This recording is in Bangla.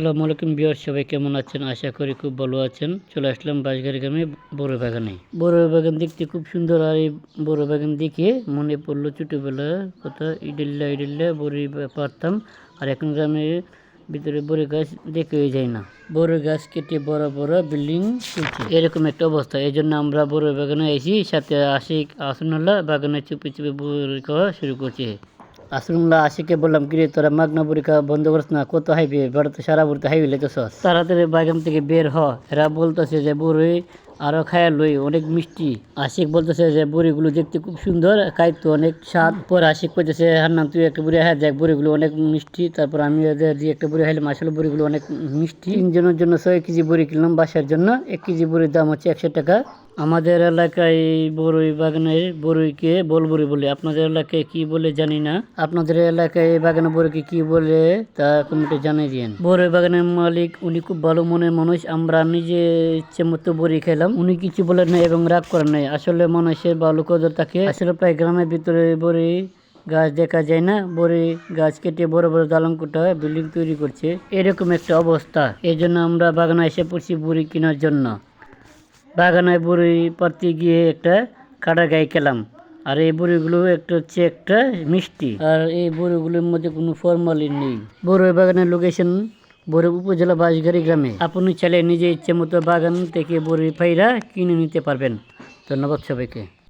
আসসালামু আলাইকুম ভিউয়ার্স, সবাই কেমন আছেন? আশা করি খুব ভালো আছেন। চলে আসলাম বাঁশগাড়ি গ্রামে বড় বাগানে। বড় বাগান দেখতে খুব সুন্দর, আর এই বড় বাগান দেখে মনে পড়লো ছোটোবেলার কথা। ইডিল্লা বড়ি পারতাম, আর এখন গ্রামের ভিতরে বড় গাছ দেখেই যায় না। বড় গাছ কেটে বড় বড় বিল্ডিং তুলছে, এরকম একটা অবস্থা। এই জন্য আমরা বড় বাগানে এসি, সাথে আশিক আসনুল্লাহ বাগানে চুপি চুপি বড়ি খাওয়া শুরু করছে। আসরুল্লাহ আশিকে বললাম, কিরে তোরা মাগনা পরীক্ষা বন্ধ করছ না? কত হাইবে বেড়াতে সারা বুড়তে হাইবে লেতেছস, তাড়াতাড়ি বাগান থেকে বের হ। এরা বলতেছে যে বড়ি আরো খায়া লই, অনেক মিষ্টি। আশিক বলতেছে যে বড়িগুলো দেখতে খুব সুন্দর, খাইতে অনেক স্বাদ। পরে আশিক কইতেছে, হান্নান তুই একটা বুড়ি হ্যাঁ দেখ বড়িগুলো অনেক মিষ্টি। তারপর আমি দিয়ে একটা বুড়ি খাইলাম, আসলে বড়িগুলো অনেক মিষ্টি। 3 জনের জন্য 6 কেজি বড়ি কিনলাম বাসার জন্য। 1 কেজি বড়ির দাম হচ্ছে 100 টাকা। আমাদের এলাকায় বড়ই বাগানের বড়ইকে বলবড়ি বলে, আপনাদের এলাকায় কি বলে জানি না। আপনাদের এলাকায় বাগানের বড়ইকে কি বলে তা কমেন্টে জানিয়ে দিন। বড়ই বাগানের মালিক উনি খুব ভালো মনের মানুষ। আমরা নিজে ইচ্ছে মতো বড়ি খেলাম, উনি কিছু বলেন নাই এবং রাগ করেন নাই। আসলে মানুষের ভালো কদর থাকে। আসলে প্রায় গ্রামের ভিতরে বড়ি গাছ দেখা যায় না। বড়ি গাছ কেটে বড় বড় দালান কোঠা বিল্ডিং তৈরি করছে, এরকম একটা অবস্থা। এই জন্য আমরা বাগানে এসে পড়ছি বড়ি কেনার জন্য। বাগানে বড়ি পাড়তে গিয়ে একটা কাটা গায়ে খেলাম, আর এই বড়িগুলো একটা হচ্ছে একটা মিষ্টি, আর এই বড়িগুলোর মধ্যে কোনো ফরমালিন নেই। বড়ই বাগানের লোকেশন বড়ই উপজেলা বাঁশগাড়ি গ্রামে। আপনি চাইলে নিজে ইচ্ছে মতো বাগান থেকে বড়ি পাইরা কিনে নিতে পারবেন। ধন্যবাদ সবাইকে।